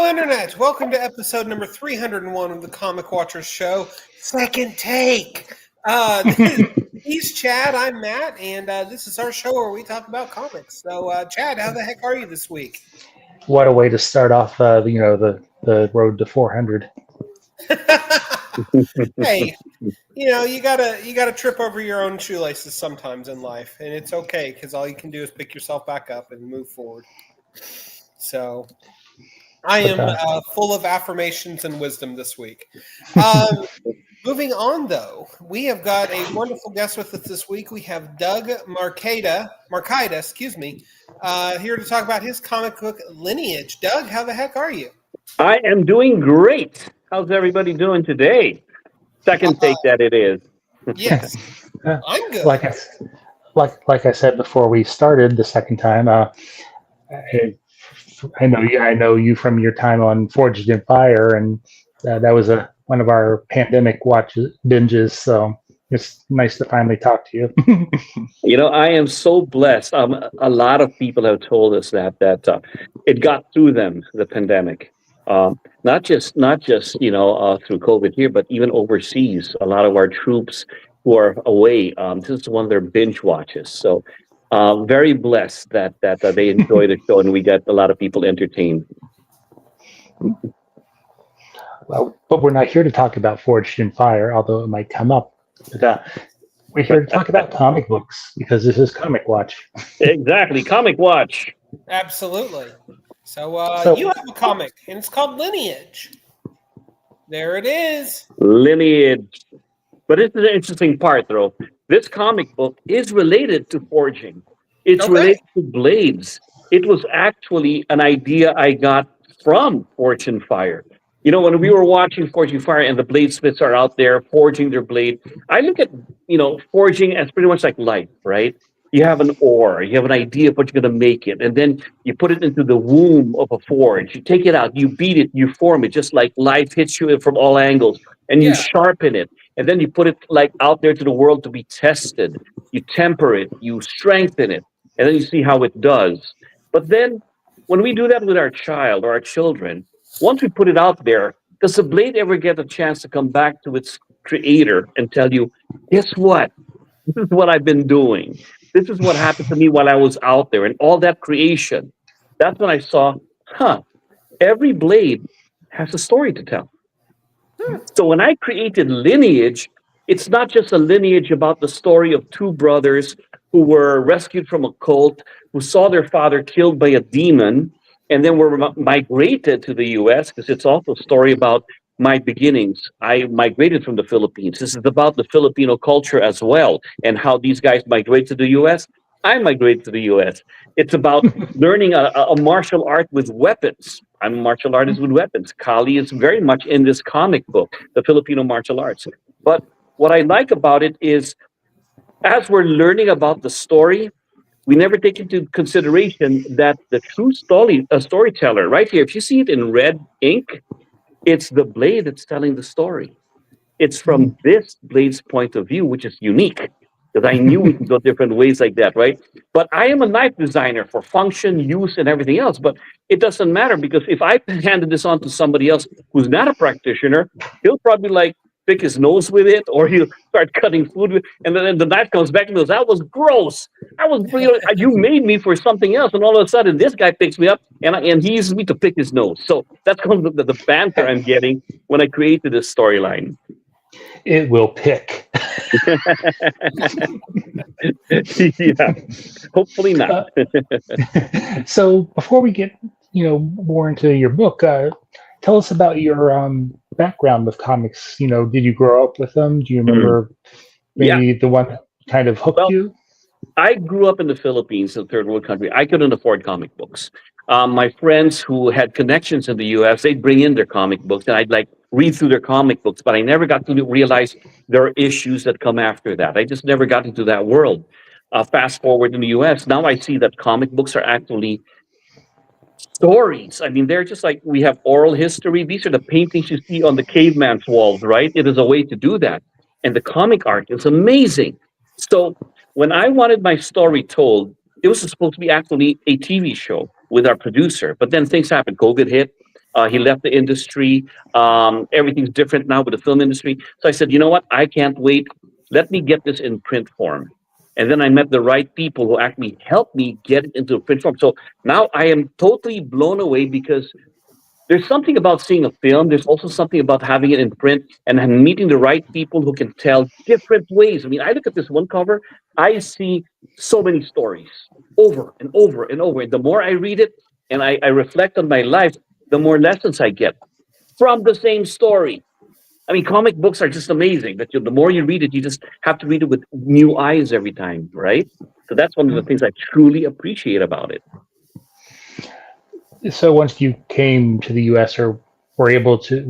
Internet. Welcome to episode number 301 of the Comic Watchers Show. Second take. He's Chad, I'm Matt, and this is our show where we talk about comics. So, Chad, how the heck are you this week? What a way to start off, the road to 400. Hey, you gotta trip over your own shoelaces sometimes in life, and it's okay because all you can do is pick yourself back up and move forward. So, I am full of affirmations and wisdom this week. Moving on, though, we have got a wonderful guest with us this week. We have Doug Marcaida, here to talk about his comic book Lineage. Doug, how the heck are you? I am doing great. How's everybody doing today? Second take that it is. Yes, I'm good. Like I said before we started the second time, I know you from your time on Forged in Fire, and that was one of our pandemic binges. So it's nice to finally talk to you. I am so blessed. A lot of people have told us that it got through them, the pandemic. Not just through COVID here, but even overseas. A lot of our troops who are away, this is one of their binge watches. So very blessed that they enjoy the show and we get a lot of people entertained. Well, but we're not here to talk about Forged in Fire, although it might come up. But we're here to talk about comic books because this is Comic Watch. Exactly, Comic Watch. Absolutely. So you have a comic, and it's called Lineage. There it is. Lineage. But it's an interesting part, though. This comic book is related to forging. It's related to blades. It was actually an idea I got from Forged in Fire. When we were watching Forged in Fire and the bladesmiths are out there forging their blade, I look at, forging as pretty much like life, right? You have an ore, you have an idea of what you're going to make it, and then you put it into the womb of a forge. You take it out, you beat it, you form it, just like life hits you from all angles, and you sharpen it, and then you put it like out there to the world to be tested. You temper it, you strengthen it, and then you see how it does. But then when we do that with our child or our children, once we put it out there, does the blade ever get a chance to come back to its creator and tell you, guess what? This is what I've been doing. This is what happened to me while I was out there and all that creation. That's when I saw, every blade has a story to tell. So when I created Lineage, it's not just a lineage about the story of two brothers who were rescued from a cult, who saw their father killed by a demon, and then were migrated to the U.S., because it's also a story about my beginnings. I migrated from the Philippines. This is about the Filipino culture as well, and how these guys migrate to the U.S. I migrated to the U.S. It's about learning a martial art with weapons. I'm a martial artist with weapons. Kali is very much in this comic book, the Filipino martial arts. But what I like about it is, as we're learning about the story, we never take into consideration that the true storyteller, right here, if you see it in red ink, it's the blade that's telling the story. It's from this blade's point of view, which is unique, because I knew we could go different ways like that, right? But I am a knife designer for function, use, and everything else. But it doesn't matter, because if I handed this on to somebody else who's not a practitioner, he'll probably pick his nose with it, or he'll start cutting food with, and then the knife comes back and goes, "That was gross. You made me for something else." And all of a sudden, this guy picks me up and he uses me to pick his nose. So that's kind of the banter I'm getting when I created this storyline. It will pick. Yeah, hopefully not. So before we get more into your book, tell us about your background with comics. Did you grow up with them? Do you remember maybe the one that kind of hooked you? I grew up in the Philippines, a third world country. I couldn't afford comic books. My friends who had connections in the U.S., they'd bring in their comic books, and I'd read through their comic books, but I never got to realize there are issues that come after that. I just never got into that world. Fast forward in the U.S., now I see that comic books are actually stories. I mean, they're just like, we have oral history. These are the paintings you see on the caveman's walls, right? It is a way to do that. And the comic art is amazing. So when I wanted my story told, it was supposed to be actually a TV show with our producer. But then things happened. COVID hit. He left the industry. Everything's different now with the film industry. So I said, you know what? I can't wait. Let me get this in print form. And then I met the right people who actually helped me get it into a print form. So now I am totally blown away because there's something about seeing a film. There's also something about having it in print and then meeting the right people who can tell different ways. I mean, I look at this one cover, I see so many stories over and over and over. And the more I read it and I reflect on my life, the more lessons I get from the same story. I mean, comic books are just amazing. That the more you read it, you just have to read it with new eyes every time, right? So that's one of the things I truly appreciate about it. So once you came to the U.S. or were able to,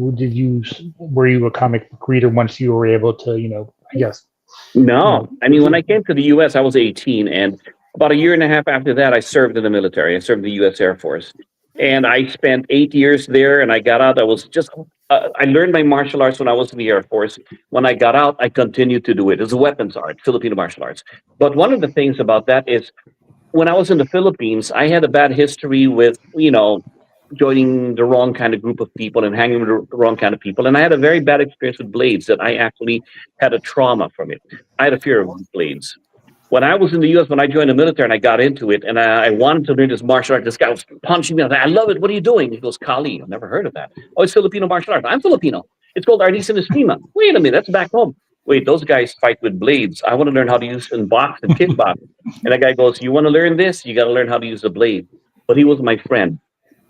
were you a comic book reader once you were able to, I guess? No, I mean, when I came to the U.S., I was 18, and about a year and a half after that, I served in the military. I served in the U.S. Air Force, and I spent 8 years there. And I got out. I learned my martial arts when I was in the Air Force. When I got out, I continued to do it. It's a weapons art, Filipino martial arts. But one of the things about that is when I was in the Philippines, I had a bad history with, joining the wrong kind of group of people and hanging with the wrong kind of people. And I had a very bad experience with blades that I actually had a trauma from it. I had a fear of blades. When I was in the U.S., when I joined the military and I got into it and I wanted to learn this martial art, this guy was punching me. I was like, I love it. What are you doing? He goes, Kali. I've never heard of that. Oh, it's Filipino martial art. I'm Filipino. It's called Arnis and Estima. Wait a minute. That's back home. Wait, those guys fight with blades. I want to learn how to use and box and kickbox. And the guy goes, you want to learn this? You got to learn how to use the blade. But he was my friend.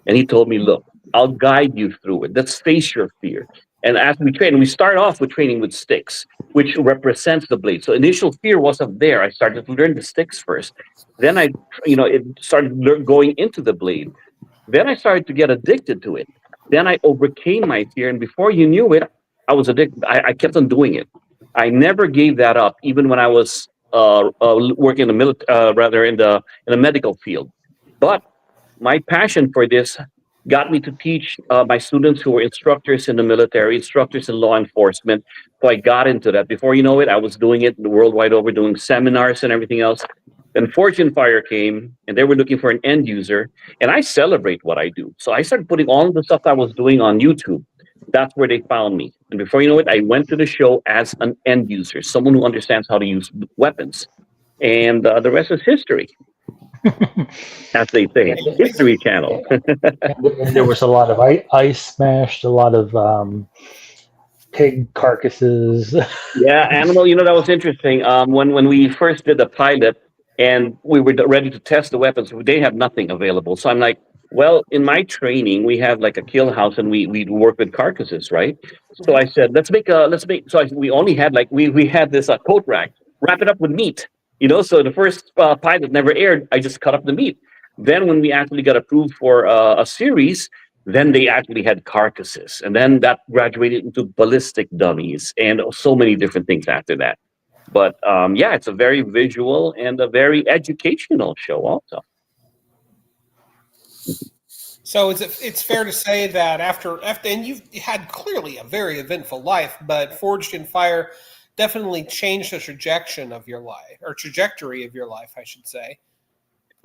And he told me, look, I'll guide you through it. Let's face your fear. And as we train, we start off with training with sticks, which represents the blade. So initial fear wasn't there. I started to learn the sticks first. Then it started going into the blade. Then I started to get addicted to it. Then I overcame my fear. And before you knew it, I was addicted. I kept on doing it. I never gave that up, even when I was working in the in the medical field. But my passion for this got me to teach my students who were instructors in the military, instructors in law enforcement. So I got into that. Before you know it, I was doing it worldwide over, doing seminars and everything else. Then Fortune Fire came, and they were looking for an end user, and I celebrate what I do. So I started putting all of the stuff I was doing on YouTube. That's where they found me. And before you know it, I went to the show as an end user, someone who understands how to use weapons. And the rest is history. As they say, History Channel. And there was a lot of ice smashed, a lot of pig carcasses. Yeah, animal. That was interesting. When we first did the pilot and we were ready to test the weapons, they had nothing available. So I'm like, well, in my training, we have like a kill house and we work with carcasses, right? So I said, we only had we had this coat rack, wrap it up with meat. So the first pilot never aired. I just cut up the meat. Then when we actually got approved for a series, then they actually had carcasses. And then that graduated into ballistic dummies and so many different things after that. But yeah, it's a very visual and a very educational show also. So it's fair to say that after and you've had clearly a very eventful life, but Forged in Fire definitely changed the trajectory of your life, I should say.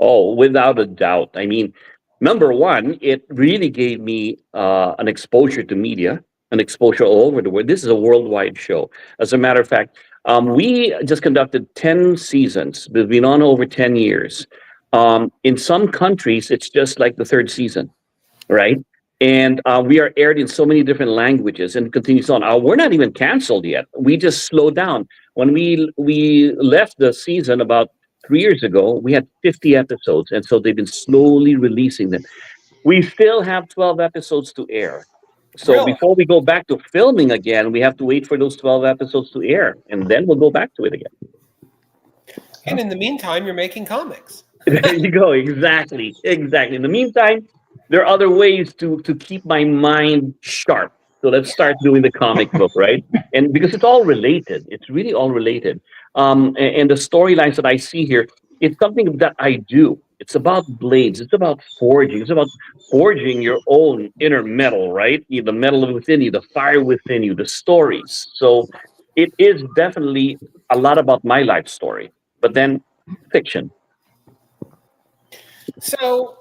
Oh, without a doubt. I mean, number one, it really gave me an exposure to media, an exposure all over the world. This is a worldwide show. As a matter of fact, we just conducted 10 seasons. We've been on over 10 years. In some countries, it's just like the third season, right? And we are aired in so many different languages and continues on. We're not even canceled yet. We just slowed down. When we left the season about 3 years ago, we had 50 episodes. And so they've been slowly releasing them. We still have 12 episodes to air. So Really? Before we go back to filming again, we have to wait for those 12 episodes to air. And then we'll go back to it again. And in the meantime, you're making comics. There you go. Exactly. In the meantime, there are other ways to keep my mind sharp. So let's start doing the comic book, right? And because it's all related, it's really all related. And the storylines that I see here, it's something that I do. It's about blades. It's about forging. It's about forging your own inner metal, right? The metal within you, the fire within you, the stories. So it is definitely a lot about my life story, but then fiction. So,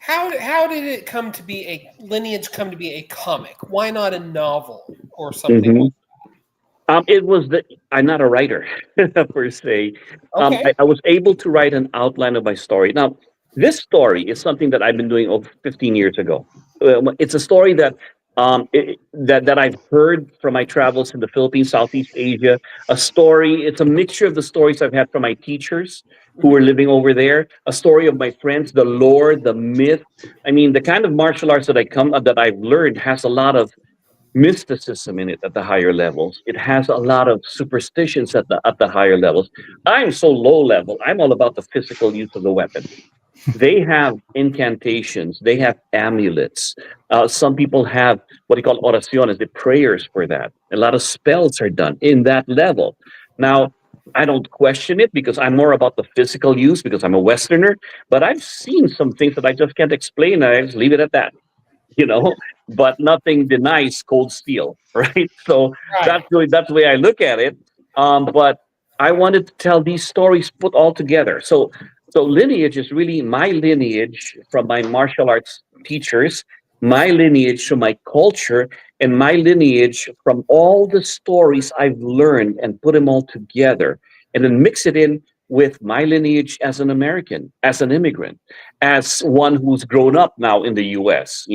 how did it come to be Lineage come to be a comic? Why not a novel or something Mhm. like It was I'm not a writer per se. that? Okay. I was able to write an outline of my story. Now, this story is something that I've been doing over 15 years ago. It's a story that I've heard from my travels in the Philippines, Southeast Asia. A story. It's a mixture of the stories I've had from my teachers who were Mhm. living over there. A story of my friends, the lore, the myth. I mean, the kind of martial arts that I've learned has a lot of mysticism in it at the higher levels. It has a lot of superstitions at the higher levels. I'm so low level. I'm all about the physical use of the weapon. They have incantations. They have amulets. Some people have what they call oraciones, the prayers for that. A lot of spells are done in that level. Now, I don't question it because I'm more about the physical use because I'm a Westerner. But I've seen some things that I just can't explain. And I just leave it at that, you know, but nothing denies cold steel, right? So Right. that's the way I look at it. But I wanted to tell these stories put all together. So lineage is really my lineage from my martial arts teachers, my lineage from my culture, and my lineage from all the stories I've learned and put them all together and then mix it in with my lineage as an American, as an immigrant, as one who's grown up now in the US,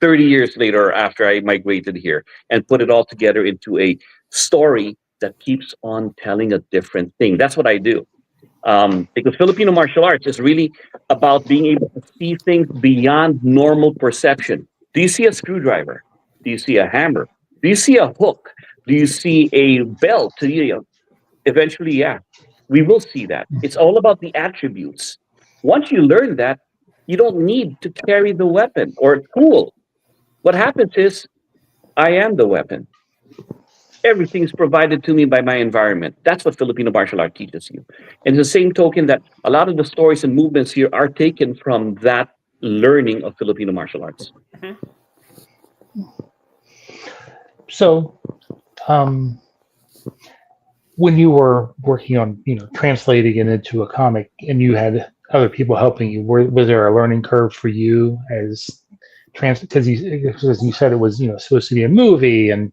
30 years later after I migrated here, and put it all together into a story that keeps on telling a different thing. That's what I do. Because Filipino martial arts is really about being able to see things beyond normal perception. Do you see a screwdriver? Do you see a hammer? Do you see a hook? Do you see a belt? Eventually, yeah, we will see that. It's all about the attributes. Once you learn that, you don't need to carry the weapon or tool. What happens is, I am the weapon. Everything is provided to me by my environment. That's what Filipino martial art teaches you. And the same token that a lot of the stories and movements here are taken from that learning of Filipino martial arts. Mhm. So, um, when you were working on, translating it into a comic, and you had other people helping you, was there a learning curve for you as because you said it was, supposed to be a movie, and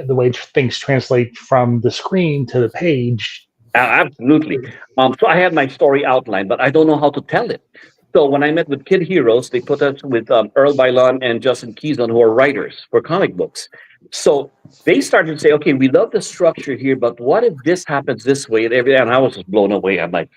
the way things translate from the screen to the page. Absolutely. So I had my story outlined, but I don't know how to tell it. So when I met with Kid Heroes, they put us with Earl Bailon and Justin Keyson, who are writers for comic books. So they started to say, okay, we love the structure here, but what if this happens this way and everything? And I was just blown away. I'm like,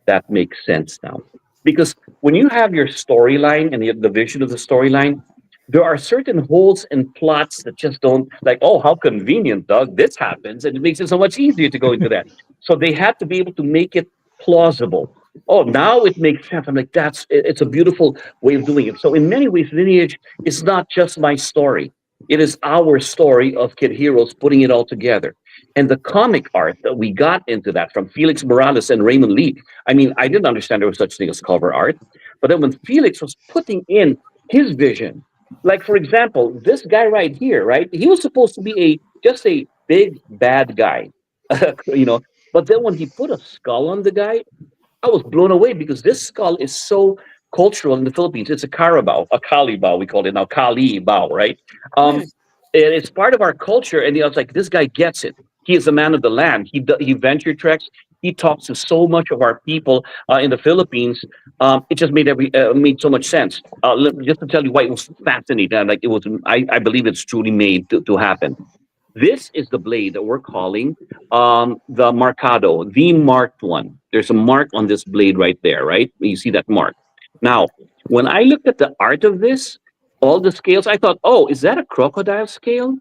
that makes sense now. Because when you have your storyline and the vision of the storyline, there are certain holes and plots that just don't, like, oh, how convenient, Doug, this happens. And it makes it so much easier to go into that. So they had to be able to make it plausible. Oh, now it makes sense. I'm like, it's a beautiful way of doing it. So in many ways, Lineage is not just my story. It is our story of Kid Heroes putting it all together. And the comic art that we got into that from Felix Morales and Raymond Lee. I mean, I didn't understand there was such thing as cover art. But then when Felix was putting in his vision, like for example, this guy right here, right? He was supposed to be just a big bad guy, you know. But then when he put a skull on the guy, I was blown away because this skull is so cultural in the Philippines. It's a carabao, a kalibao, we call it now, kali bao, right? Um, Hmm. and it's part of our culture. And I was like, this guy gets it. He is a man of the land. He venture treks. He talks to so much of our people in the Philippines. It just made so much sense. Just to tell you why it was fascinating. Like it was, I believe it's truly made to happen. This is the blade that we're calling the Marcado, the marked one. There's a mark on this blade right there, right? You see that mark. Now, when I looked at the art of this, all the scales, I thought, oh, is that a crocodile scale?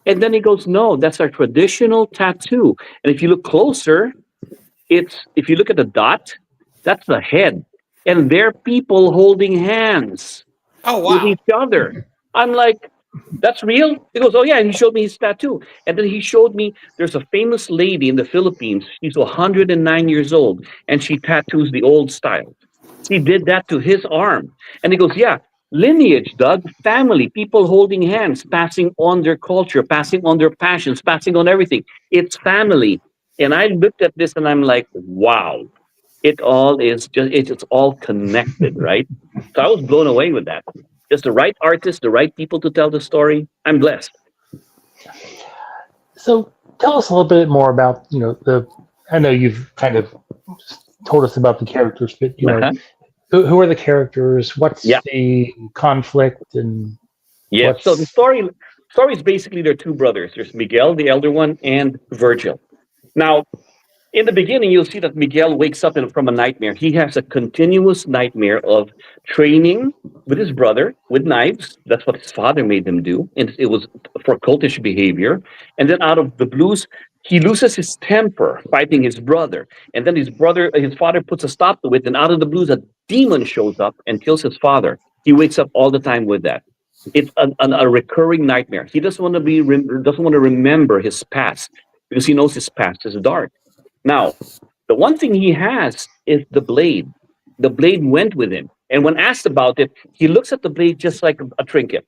And then he goes, no, that's our traditional tattoo. And if you look closer, if you look at the dot, that's the head. And they're people holding hands Oh with wow. each other. I'm like, that's real? He goes, oh yeah, and he showed me his tattoo. And then he showed me there's a famous lady in the Philippines. She's 109 years old, and she tattoos the old style. He did that to his arm. And he goes, yeah, lineage, Doug, family, people holding hands, passing on their culture, passing on their passions, passing on everything. It's family. And I looked at this and I'm like, wow, It all is just it's all connected, right? So I was blown away with that. Just the right artist, the right people to tell the story. I'm blessed. So tell us a little bit more about, the. I know you've kind of told us about the characters, but Uh-huh. who are the characters? What's Yeah. the conflict, and Yeah. So the what's story is basically there are two brothers. There's Miguel, the elder one, and Virgil. Now, in the beginning, you'll see that Miguel wakes up from a nightmare. He has a continuous nightmare of training with his brother with knives. That's what his father made him do. And it was for cultish behavior. And then out of the blues, he loses his temper fighting his brother. And then his father puts a stop to it. And out of the blues, a demon shows up and kills his father. He wakes up all the time with that. It's a recurring nightmare. He doesn't want to doesn't want to remember his past because he knows his past is dark. Now, the one thing he has is the blade. The blade went with him. And when asked about it, he looks at the blade just like a trinket.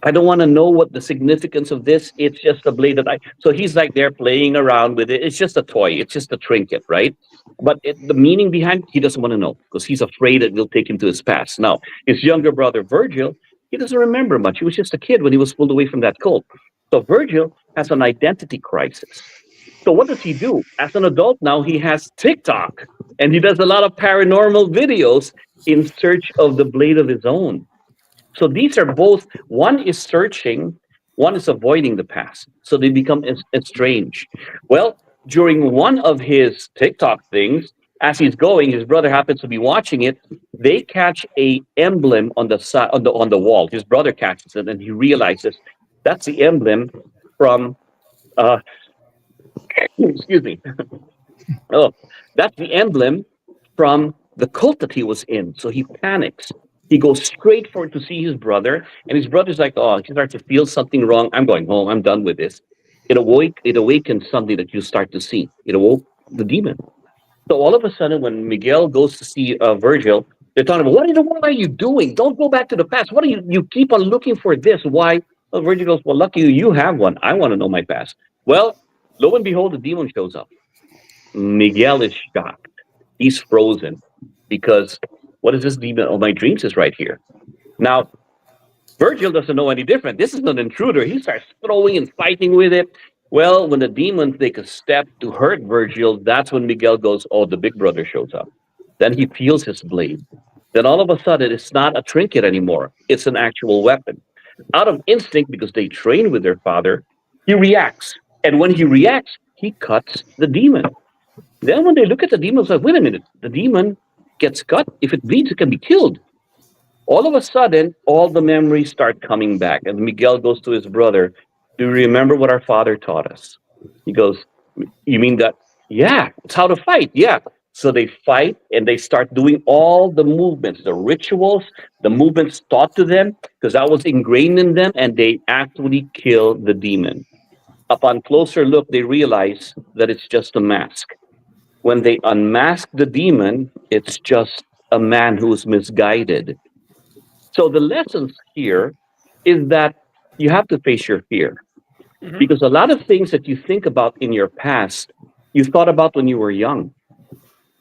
I don't want to know what the significance of this. It's just a blade that I. So he's like there playing around with it. It's just a toy. It's just a trinket, right? But the meaning behind it, he doesn't want to know because he's afraid it will take him to his past. Now, his younger brother, Virgil, he doesn't remember much. He was just a kid when he was pulled away from that cult. So Virgil has an identity crisis. So what does he do? As an adult now, he has TikTok and he does a lot of paranormal videos in search of the blade of his own. So these are both, one is searching, one is avoiding the past. So they become estranged. Well, during one of his TikTok things, as he's going, his brother happens to be watching it. They catch a emblem on the side on the wall. His brother catches it, and he realizes that's the emblem from. Excuse me. Oh, that's the emblem from the cult that he was in. So he panics. He goes straight for it to see his brother, and his brother's like, "Oh, he starts to feel something wrong. I'm going home. I'm done with this." It awakens something that you start to see. It awoke the demon. So all of a sudden, when Miguel goes to see Virgil, they're talking about, what in the world are you doing? Don't go back to the past. What are you keep on looking for this? Why? Well, Virgil goes, well, lucky you have one. I want to know my past. Well, lo and behold, the demon shows up. Miguel is shocked. He's frozen because what is this demon? Oh, my dreams is right here. Now, Virgil doesn't know any different. This is an intruder. He starts throwing and fighting with it. Well, when the demons take a step to hurt Virgil, that's when Miguel goes, oh, the big brother shows up. Then he feels his blade. Then all of a sudden, it's not a trinket anymore. It's an actual weapon. Out of instinct, because they train with their father, he reacts. And when he reacts, he cuts the demon. Then when they look at the demon, it's like, wait a minute, the demon gets cut. If it bleeds, it can be killed. All of a sudden, all the memories start coming back. And Miguel goes to his brother, do you remember what our father taught us? He goes, you mean that? Yeah, it's how to fight. Yeah. So they fight and they start doing all the movements, the rituals, the movements taught to them, because that was ingrained in them, and they actually kill the demon. Upon closer look, they realize that it's just a mask. When they unmask the demon, it's just a man who's misguided. So the lessons here is that you have to face your fear. Mhm. Because a lot of things that you think about in your past, you thought about when you were young.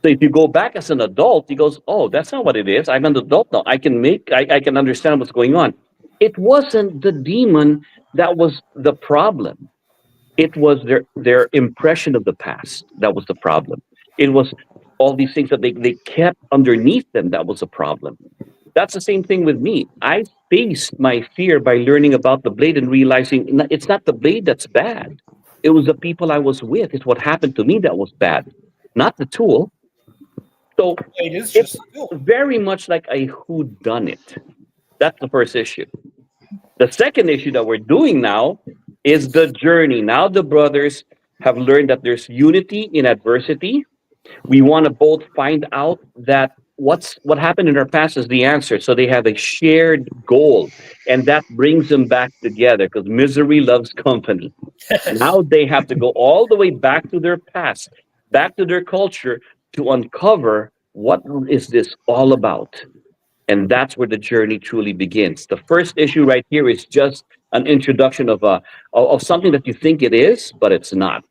So if you go back as an adult, he goes, oh, that's not what it is. I'm an adult now. I can understand what's going on. It wasn't the demon that was the problem. It was their impression of the past that was the problem. It was all these things that they kept underneath them that was a problem. That's the same thing with me. I faced my fear by learning about the blade and realizing it's not the blade that's bad. It was the people I was with. It's what happened to me that was bad, not the tool. So It is it's just cool. very much like a whodunit. That's the first issue. The second issue that we're doing now is the journey. Now the brothers have learned that there's unity in adversity. We want to both find out that what happened in our past is the answer. So they have a shared goal, and that brings them back together because misery loves company. Now they have to go all the way back to their past, back to their culture to uncover what is this all about. And that's where the journey truly begins. The first issue right here is just an introduction of something that you think it is, but it's not.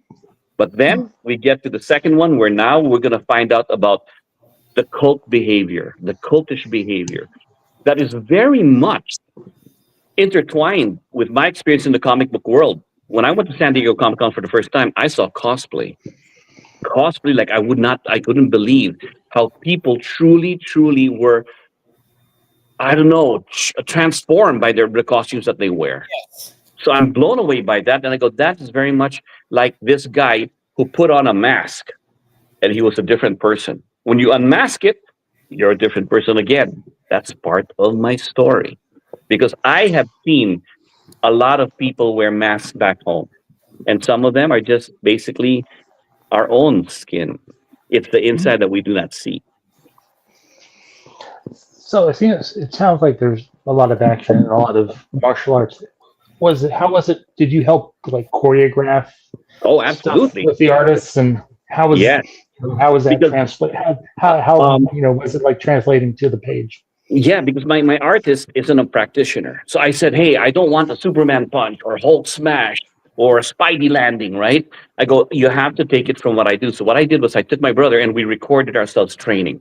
But then we get to the second one where now we're going to find out about the cult behavior, the cultish behavior that is very much intertwined with my experience in the comic book world. When I went to San Diego Comic Con for the first time, I saw cosplay like I couldn't believe how people truly were, I don't know, transformed by the costumes that they wear. Yes. So I'm blown away by that. And I go, that is very much like this guy who put on a mask and he was a different person. When you unmask it, you're a different person again. That's part of my story because I have seen a lot of people wear masks back home, and some of them are just basically our own skin. It's the inside that we do not see. So it sounds like there's a lot of action and a lot of martial arts. Was it? How was it? Did you help like choreograph Oh, stuff absolutely. with the artists, and Yeah, how was that because translate? How um, was it like translating to the page? yeah, because my artist isn't a practitioner. So I said, hey, I don't want a Superman punch or Hulk smash or a Spidey landing, right? I go, you have to take it from what I do. So what I did was I took my brother and we recorded ourselves training.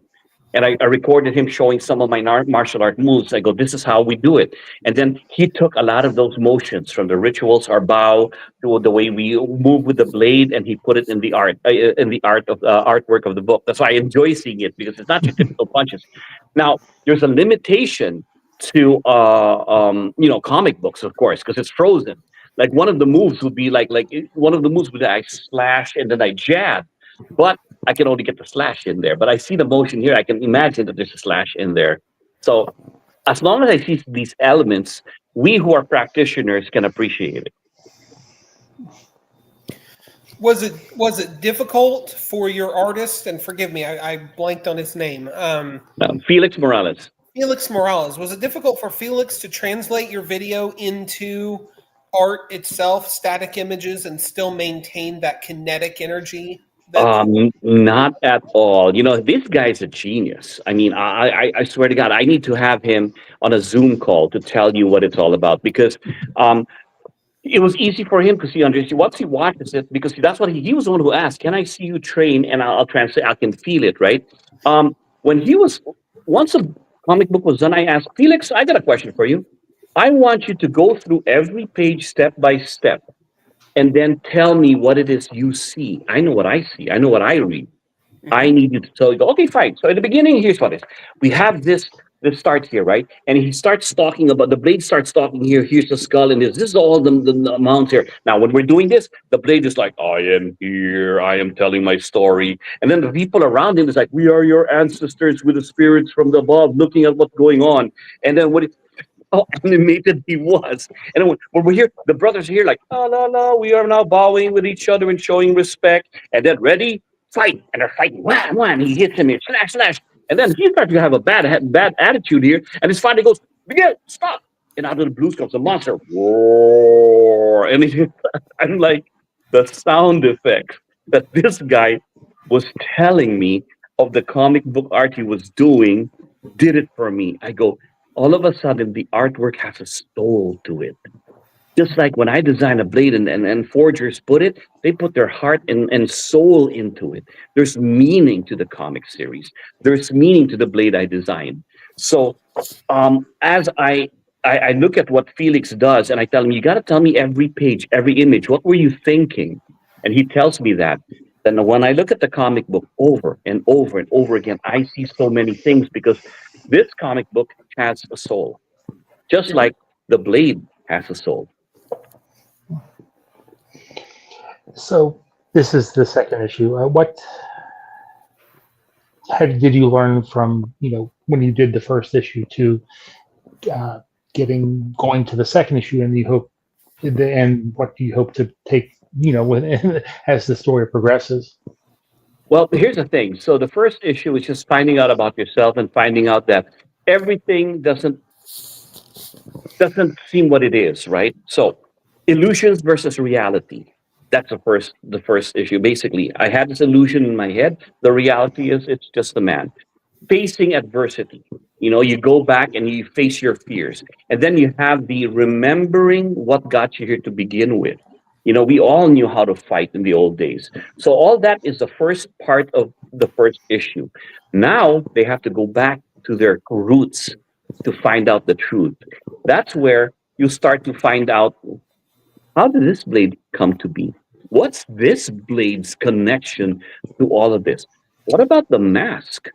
And I recorded him showing some of my martial art moves. I go, this is how we do it. And then he took a lot of those motions from the rituals, our bow, to the way we move with the blade, and he put it in the art of artwork of the book. That's why I enjoy seeing it because it's not your typical punches. Now, there's a limitation to comic books, of course, because it's frozen. Like one of the moves would be one of the moves would be I slash and then I jab, but I can only get the slash in there. But I see the motion here. I can imagine that there's a slash in there. So as long as I see these elements, we who are practitioners can appreciate it. Was it difficult for your artist? And forgive me, I blanked on his name. Felix Morales. Felix Morales. Was it difficult for Felix to translate your video into art itself, static images, and still maintain that kinetic energy? Not at all. This guy's a genius. I mean, I swear to God, I need to have him on a Zoom call to tell you what it's all about because it was easy for him because he understood once he watches it because that's what he was the one who asked, can I see you train? And I'll translate, I can feel it, right? When he was, once a comic book was done, I asked, Felix, I got a question for you. I want you to go through every page step by step and then tell me what it is you see. I know what I see. I know what I read. I need you to tell you, okay, fine. So at the beginning, here's what it is. We have this starts here, right? And he starts talking about, the blade starts talking here, here's the skull, and this is all the amounts here. Now, when we're doing this, the blade is like, I am here, I am telling my story. And then the people around him is like, we are your ancestors with the spirits from the above, looking at what's going on. And then how animated he was. And when we're here, the brothers are here like, la, la, la, we are now bowing with each other and showing respect. And then ready, fight. And they're fighting, wham, wham. He hits him here, slash, slash. And then he starts to have a bad attitude here. And his father goes, begin, stop. And out of the blues comes a monster. Roar. And I'm like, the sound effects that this guy was telling me of the comic book art he was doing did it for me. I go, all of a sudden, the artwork has a soul to it. Just like when I design a blade and forgers they put their heart and soul into it. There's meaning to the comic series. There's meaning to the blade I designed. So as I look at what Felix does and I tell him, you got to tell me every page, every image, what were you thinking? And he tells me that. Then when I look at the comic book over and over and over again, I see so many things because this comic book has a soul, just like the blade has a soul. So this is the second issue. Did you learn from when you did the first issue to going to the second issue, and what do you hope to take as the story progresses? Well, here's the thing. So the first issue is just finding out about yourself and finding out that everything doesn't seem what it is, right? So illusions versus reality. That's the first issue. Basically, I had this illusion in my head. The reality is it's just a man facing adversity. You go back and you face your fears. And then you have the remembering what got you here to begin with. We all knew how to fight in the old days. So all that is the first part of the first issue. Now they have to go back to their roots to find out the truth. That's where you start to find out, how did this blade come to be? What's this blade's connection to all of this? What about the mask?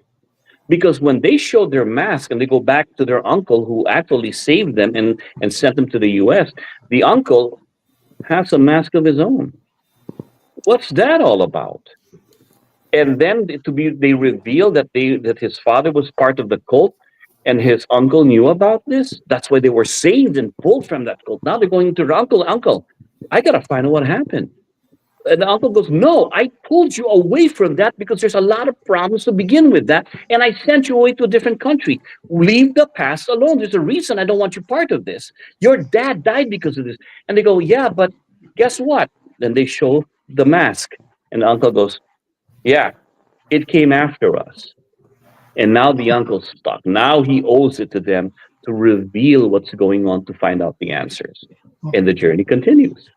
Because when they showed their mask and they go back to their uncle who actually saved them and sent them to the US, the uncle has a mask of his own. What's that all about? And then they reveal that his father was part of the cult and his uncle knew about this. That's why they were saved and pulled from that cult. Now they're going to their uncle, I gotta find out what happened. And the uncle goes, no, I pulled you away from that because there's a lot of problems to begin with that. And I sent you away to a different country. Leave the past alone. There's a reason I don't want you part of this. Your dad died because of this. And they go, yeah, but guess what? Then they show the mask. And the uncle goes, yeah, it came after us. And now the uncle's stuck. Now he owes it to them to reveal what's going on to find out the answers. And the journey continues.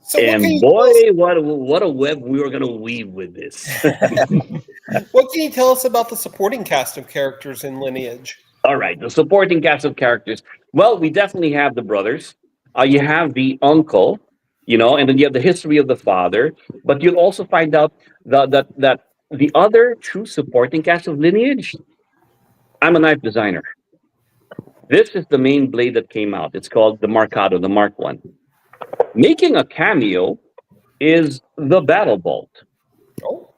So and boy, what a web we were going to weave with this. What can you tell us about the supporting cast of characters in Lineage? All right, the supporting cast of characters. Well, we definitely have the brothers. You have the uncle, and then you have the history of the father. But you'll also find out that the other true supporting cast of Lineage, I'm a knife designer. This is the main blade that came out. It's called the Marcaida, the Mark I. Making a cameo is the Battle Bolt. Oh.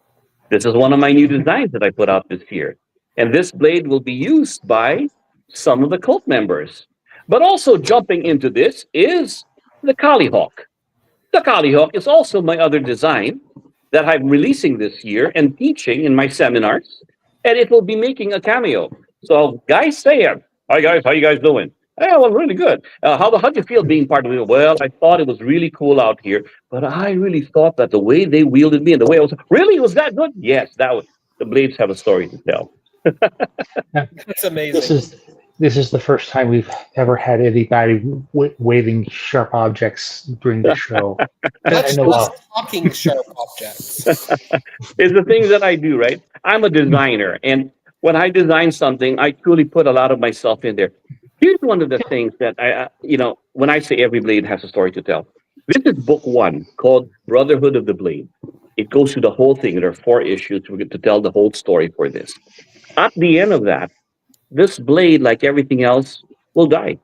This is one of my new designs that I put out this year. And this blade will be used by some of the cult members. But also jumping into this is the Kali-Hawk. The Kali-Hawk is also my other design that I'm releasing this year and teaching in my seminars. And it will be making a cameo. So guys say it. Hi guys, how you guys doing? Hey, well, really good. How do you feel being part of it? Well, I thought it was really cool out here, but I really thought that the way they wielded me and the way I was, really, was that good? Yes, the blades have a story to tell. That's amazing. This is the first time we've ever had anybody waving sharp objects during the show. Let's talking sharp objects. It's the things that I do, right? I'm a designer, and when I design something, I truly put a lot of myself in there. Here's one of the things that when I say every blade has a story to tell. This is book 1 called Brotherhood of the Blade. It goes through the whole thing. There are 4 issues. We get to tell the whole story for this. At the end of that, this blade, like everything else, will die.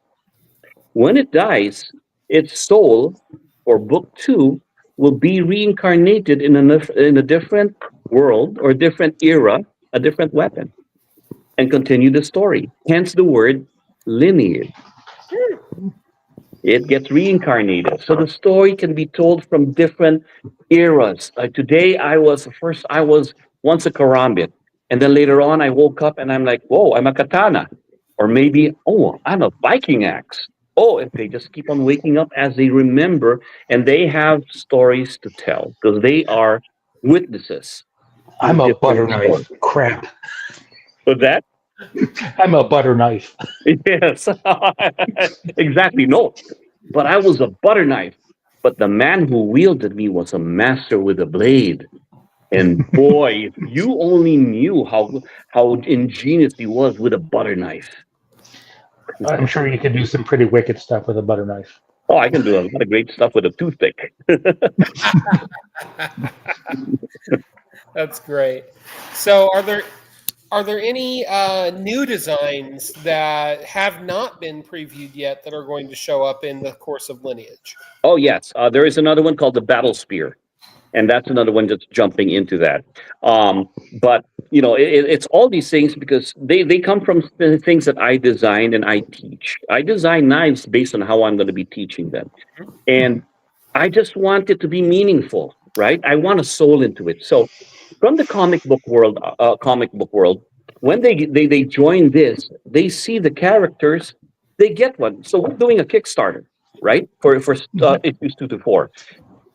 When it dies, its soul, or book 2, will be reincarnated in a different world or different era, a different weapon, and continue the story. Hence the word lineage. It gets reincarnated. So the story can be told from different eras. Today, I was once a karambit. And then later on, I woke up and I'm like, whoa, I'm a katana. Or maybe, oh, I'm a Viking axe. Oh, and they just keep on waking up as they remember. And they have stories to tell because they are witnesses. I'm a butter knife. Crap. With that? I'm a butter knife. Yes, exactly. No, but I was a butter knife. But the man who wielded me was a master with a blade. And boy, if you only knew how ingenious he was with a butter knife. I'm sure you can do some pretty wicked stuff with a butter knife. Oh, I can do a lot of great stuff with a toothpick. That's great. So are there any new designs that have not been previewed yet that are going to show up in the course of Lineage? Oh, yes. There is another one called the Battle Spear. And that's another one that's jumping into that. But, it's all these things because they come from the things that I design and I teach. I design knives based on how I'm going to be teaching them. And I just want it to be meaningful, right? I want a soul into it. So from the comic book world, when they join this, they see the characters, they get one. So we're doing a Kickstarter, right? For issues 2 to 4.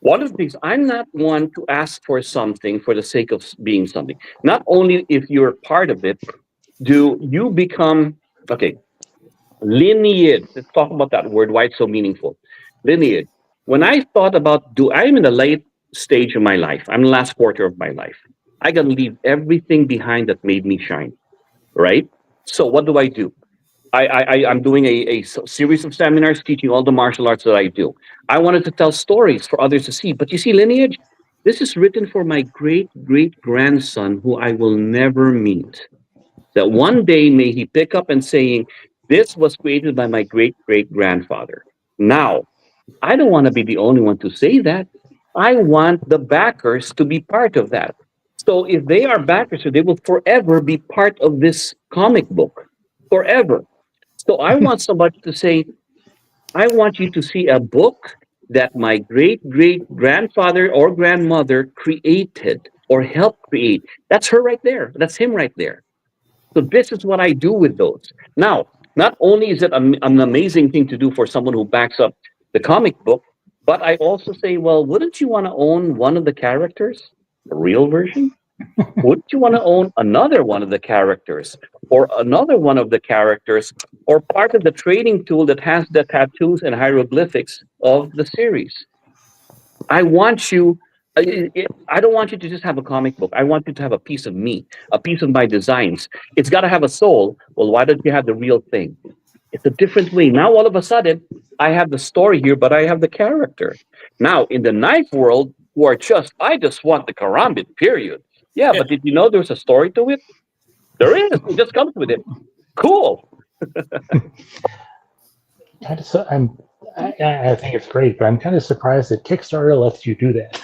One of the things, I'm not one to ask for something for the sake of being something. Not only if you're part of it, do you become, lineage. Let's talk about that word, why it's so meaningful. Lineage. When I thought about I'm in the late stage of my life. I'm in the last quarter of my life. I gotta leave everything behind that made me shine. Right. So what do I do? I'm doing a series of seminars teaching all the martial arts that I do. I wanted to tell stories for others to see. But you see, Lineage, this is written for my great great grandson who I will never meet. That one day may he pick up and saying, this was created by my great great grandfather. Now, I don't want to be the only one to say that. I want the backers to be part of that. So if they are backers, so they will forever be part of this comic book. Forever. So I want somebody to say, I want you to see a book that my great great grandfather or grandmother created or helped create. That's her right there. That's him right there. So this is what I do with those. Now, not only is it an amazing thing to do for someone who backs up the comic book, but I also say, well, wouldn't you want to own one of the characters, the real version? Wouldn't you want to own another one of the characters or another one of the characters or part of the trading tool that has the tattoos and hieroglyphics of the series? I want you, I don't want you to just have a comic book. I want you to have a piece of me, a piece of my designs. It's got to have a soul. Well, why don't you have the real thing? It's a different way. Now, all of a sudden, I have the story here, but I have the character. Now, in the knife world, who are I just want the karambit, period. Yeah, but did you know there's a story to it? There is. It just comes with it. Cool. I think it's great, but I'm kind of surprised that Kickstarter lets you do that.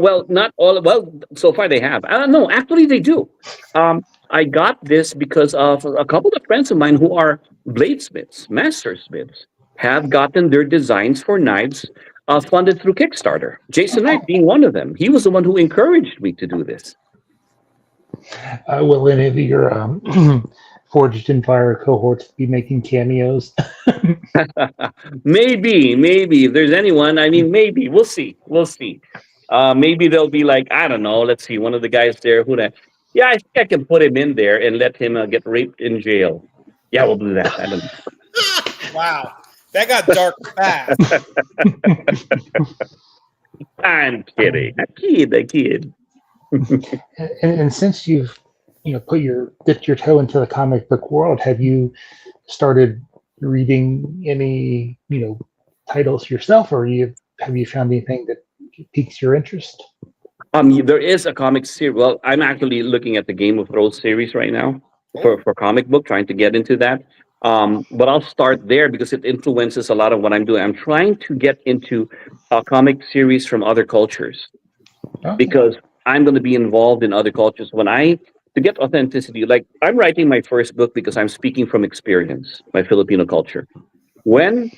Well, not all. Well, so far they have. No, actually they do. I got this because of a couple of friends of mine who are bladesmiths, mastersmiths, have gotten their designs for knives funded through Kickstarter. Jason Knight being one of them. He was the one who encouraged me to do this. Will any of your Forged in Fire cohorts be making cameos? Maybe if there's anyone, I mean, maybe we'll see. Maybe they'll be like, I don't know. Let's see, one of the guys there yeah, I think I can put him in there and let him get raped in jail. Yeah, we'll do that. I don't know. Wow, that got dark fast. I'm kidding. A kid. And since you've dipped your toe into the comic book world, have you started reading any titles yourself, or have you found anything that piques your interest? There is a comic series. Well, I'm actually looking at the Game of Thrones series right now for comic book, trying to get into that. But I'll start there because it influences a lot of what I'm doing. I'm trying to get into a comic series from other cultures because I'm going to be involved in other cultures. To get authenticity, like I'm writing my first book because I'm speaking from experience, my Filipino culture. When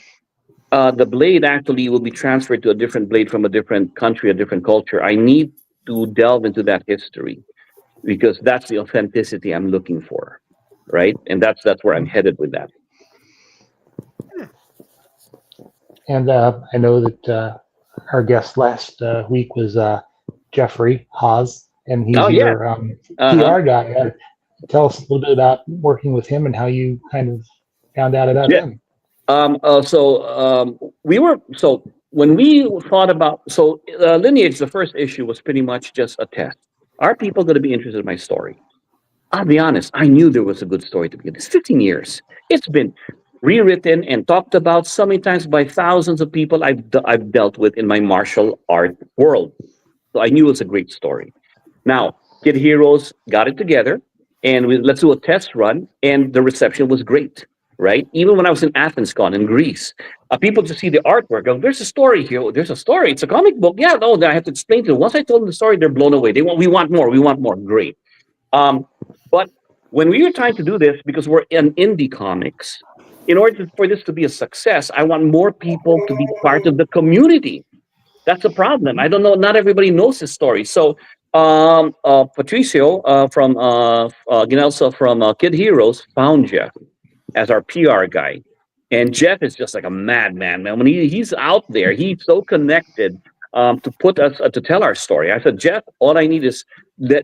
the blade actually will be transferred to a different blade from a different country, a different culture, I need to delve into that history because that's the authenticity I'm looking for, right? And that's where I'm headed with that. And I know that our guest last week was Jeffrey Haas, and he's your PR guy. Tell us a little bit about working with him and how you kind of found out about him. When we thought about Lineage, the first issue was pretty much just a test. Are people going to be interested in my story? I'll be honest, I knew there was a good story to begin. It's 15 years. It's been rewritten and talked about so many times by thousands of people I've dealt with in my martial art world. So I knew it was a great story. Now, Kid Heroes got it together, and let's do a test run, and the reception was great. Right? Even when I was in Athens Con in Greece, people just see the artwork. Go, there's a story here. There's a story. It's a comic book. Yeah, no, I have to explain to them. Once I told them the story, they're blown away. We want more. We want more. Great. But when we were trying to do this, because we're in indie comics, in order for this to be a success, I want more people to be part of the community. That's a problem. I don't know. Not everybody knows this story. So Patricio from Ginelsa from Kid Heroes found Jeff as our PR guy. And Jeff is just like a madman, man. When he's out there, he's so connected to put us to tell our story. I said, Jeff, all I need is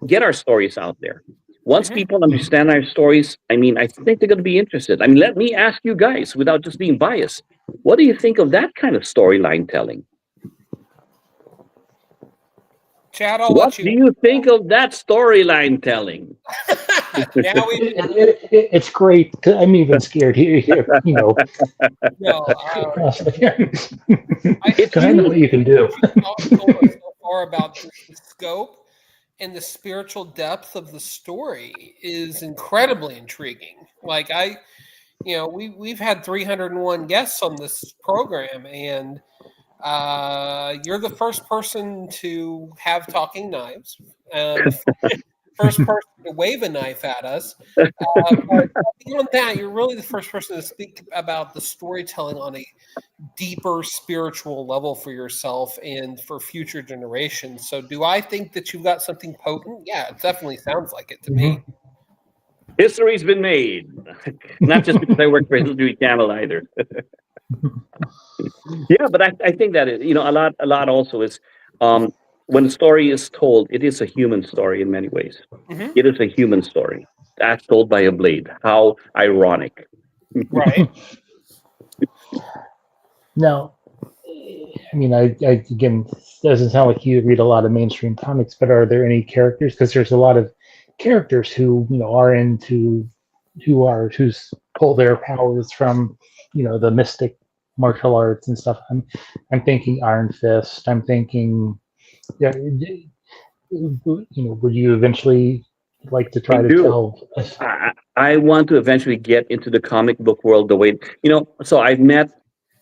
get our stories out there. Once people understand our stories, I mean, I think they're going to be interested. I mean, let me ask you guys, without just being biased, What do you think of that kind of storyline telling? Chad, I'll What let do you. you think of that storyline telling? Now we It's great. I'm even scared here, know. It's because I know unique. what you can do. Told us so far about the scope and the spiritual depth of the story is incredibly intriguing. Like we've had 301 guests on this program, and you're the first person to have talking knives, the first person to wave a knife at us. But beyond that, you're really the first person to speak about the storytelling on a deeper spiritual level for yourself and for future generations. So, do I think that you've got something potent? Yeah, it definitely sounds like it to me. History's been made. Not just because I work for History Channel either. Yeah, but I think that a lot also is when a story is told, it is a human story in many ways. Mm-hmm. It is a human story as told by a blade. How ironic. Right. Now, I mean, I again, doesn't sound like you read a lot of mainstream comics, but are there any characters? Because there's a lot of characters who are into who's pull their powers from the mystic martial arts and stuff. I'm thinking Iron Fist. I'm thinking, yeah, would you eventually like to I try to do. tell? I want to eventually get into the comic book world the way So I've met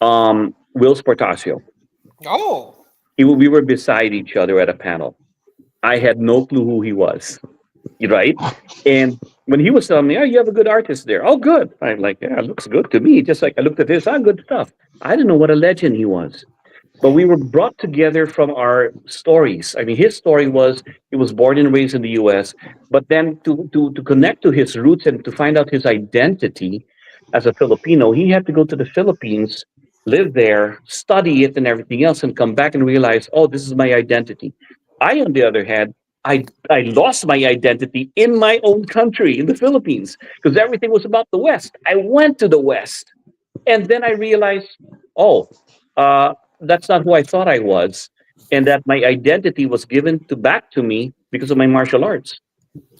Will Sportacio. Oh. We were beside each other at a panel. I had no clue who he was, right? And when he was telling me, "Oh, you have a good artist there." Oh, good. I'm like, "Yeah, it looks good to me." Just like I looked at this, good stuff. I didn't know what a legend he was, but we were brought together from our stories. I mean, his story was he was born and raised in the U.S., but then to connect to his roots and to find out his identity as a Filipino, he had to go to the Philippines, live there, study it, and everything else, and come back and realize, oh, this is my identity. I, on the other hand, I lost my identity in my own country, in the Philippines, because everything was about the West. I went to the West, and then I realized, oh, that's not who I thought I was, and that my identity was given to back to me because of my martial arts.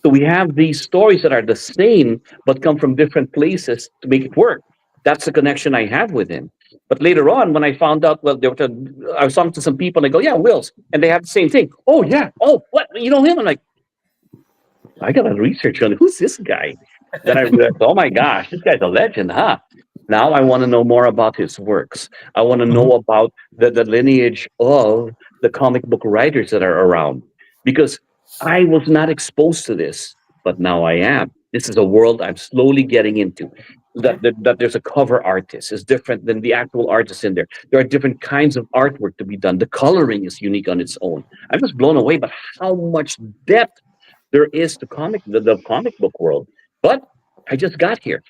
So we have these stories that are the same but come from different places to make it work. That's the connection I have with him. But later on, when I found out, well, I was talking to some people, and they go, "Yeah, Will's," and they have the same thing. Oh yeah, oh what, you know him? I'm like, I got to research on who's this guy. Then I realized, oh my gosh, this guy's a legend, huh? Now I want to know more about his works. I want to know about the lineage of the comic book writers that are around, because I was not exposed to this, but now I am. This is a world I'm slowly getting into. That there's a cover artist is different than the actual artist in there. There are different kinds of artwork to be done. The coloring is unique on its own. I'm just blown away by how much depth there is to the comic book world. But I just got here,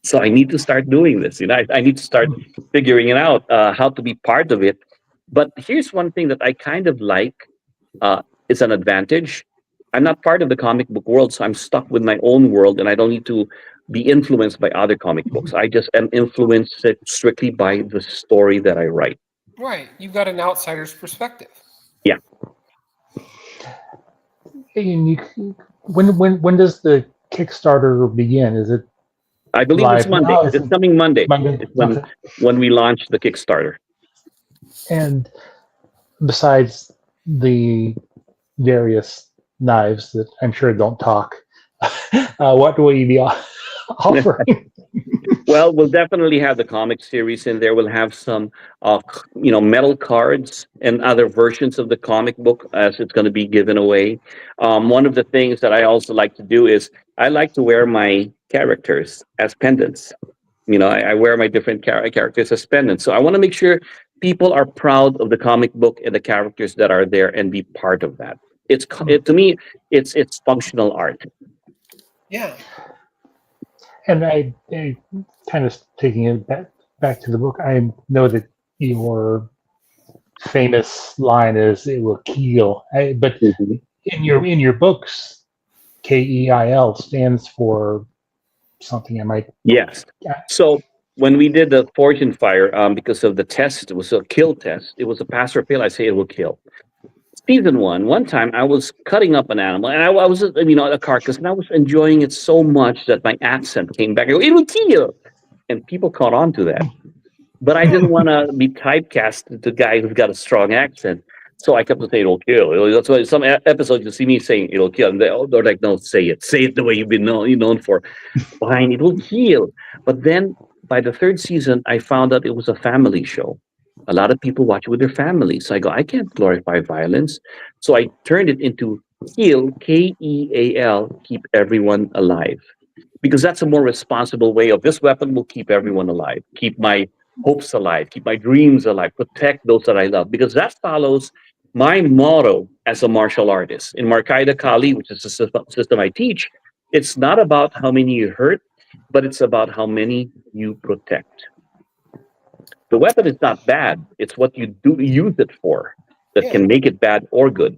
so I need to start doing this. I need to start figuring it out, how to be part of it. But here's one thing that I kind of like. It's an advantage. I'm not part of the comic book world, so I'm stuck with my own world, and I don't need to be influenced by other comic books. I just am influenced strictly by the story that I write. Right. You've got an outsider's perspective. Yeah. And when does the Kickstarter begin? Is it I believe it's live Monday. now? It's coming Monday. Monday? It's Okay. when we launch the Kickstarter. And besides the various knives that I'm sure don't talk, what will you be offering? Well, we'll definitely have the comic series in there. We'll have some, metal cards and other versions of the comic book as it's going to be given away. One of the things that I also like to do is I like to wear my characters as pendants. I wear my different characters as pendants. So I want to make sure people are proud of the comic book and the characters that are there and be part of that. To me, it's functional art. Yeah. And I kind of taking it back to the book. I know that your famous line is "it will kill," but Mhm. in your books, KEIL stands for something. I might. Yes. So when we did the fortune fire, because of the test, it was a kill test. It was a pass or fail. I say it will kill. Season one time I was cutting up an animal, and I was, a carcass, and I was enjoying it so much that my accent came back. I go, it will kill, and people caught on to that. But I didn't want to be typecast to the guy who's got a strong accent. So I kept on saying it'll kill. That's why some episodes you see me saying it'll kill, and they're like, "No, say it. Say it the way you've been known for." Fine, it will kill. But then by the third season, I found out it was a family show. A lot of people watch it with their families. So I go, I can't glorify violence. So I turned it into Keal, Keal, keep everyone alive. Because that's a more responsible way of this weapon will keep everyone alive, keep my hopes alive, keep my dreams alive, protect those that I love. Because that follows my motto as a martial artist. In Marcaida Kali, which is the system I teach, it's not about how many you hurt, but it's about how many you protect. The weapon is not bad. It's what you do use it for that can make it bad or good.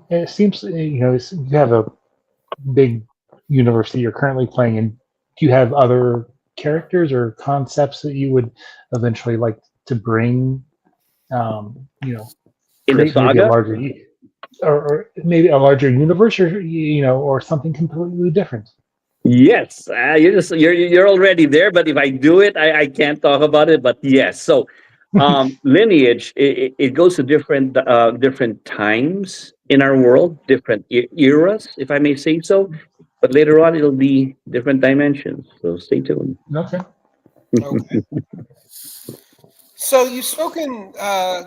It seems you have a big universe that you're currently playing in. Do you have other characters or concepts that you would eventually like to bring? In the saga, maybe a larger, or maybe a larger universe, or or something completely different. yes, you're already there. But if I do it, I can't talk about it. But yes, so lineage it goes to different times in our world, different eras, if I may say so. But later on, it'll be different dimensions. So stay tuned. Okay. Okay. So you've spoken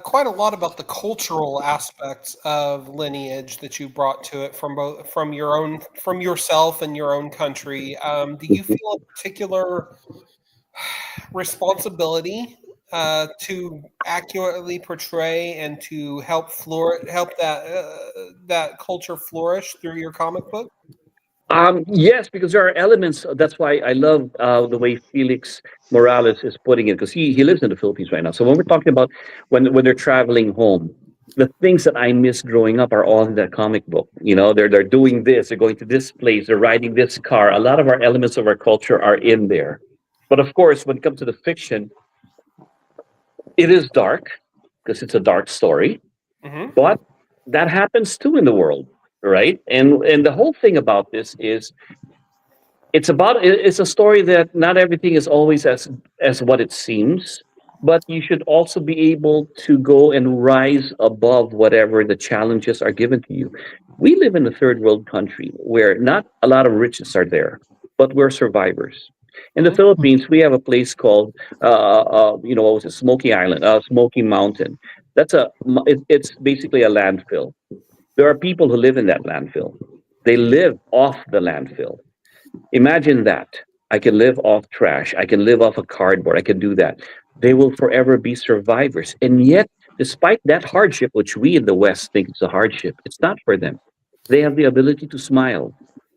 quite a lot about the cultural aspects of Lineage that you brought to it from yourself and your own country. Do you feel a particular responsibility to accurately portray and to help that culture flourish through your comic book? Yes, because there are elements. That's why I love the way Felix Morales is putting it, because he lives in the Philippines right now. So when we're talking about when they're traveling home, the things that I miss growing up are all in that comic book. They're doing this, they're going to this place, they're riding this car. A lot of our elements of our culture are in there. But of course, when it comes to the fiction, it is dark because it's a dark story. Mm-hmm. But that happens too in the world, right? And the whole thing about this is it's a story that not everything is always as what it seems, but you should also be able to go and rise above whatever the challenges are given to you. We live in a third world country where not a lot of riches are there, but we're survivors. In the Philippines, we have a place called, what was it, Smoky Island, Smoky Mountain. It's basically a landfill. There are people who live in that landfill. They live off the landfill. Imagine that. I can live off trash. I can live off a cardboard. I can do that. They will forever be survivors. And yet, despite that hardship, which we in the West think is a hardship, it's not for them. They have the ability to smile.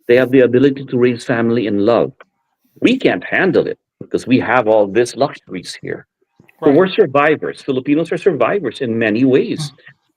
They have the ability to raise family in love. We can't handle it because we have all this luxuries here. But we're survivors. Filipinos are survivors in many ways.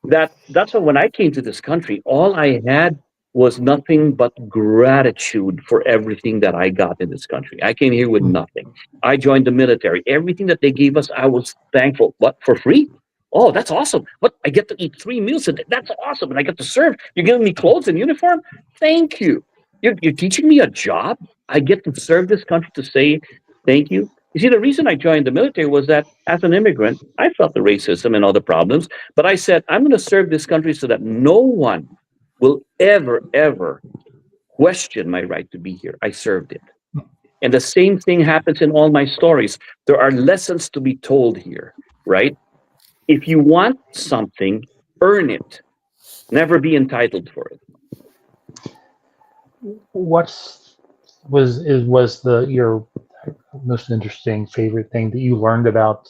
That's why when I came to this country, all I had was nothing but gratitude for everything that I got in this country. I came here with nothing. I joined the military. Everything that they gave us, I was thankful. What, for free? Oh, that's awesome. What, I get to eat 3 meals a day. That's awesome. And I get to serve. You're giving me clothes and uniform? Thank you. You're teaching me a job? I get to serve this country to say thank you. You see, the reason I joined the military was that as an immigrant, I felt the racism and all the problems. But I said, I'm going to serve this country so that no one will ever question my right to be here. I served it. And the same thing happens in all my stories. There are lessons to be told here, right? If you want something, earn it. Never be entitled for it. Was your most interesting favorite thing that you learned about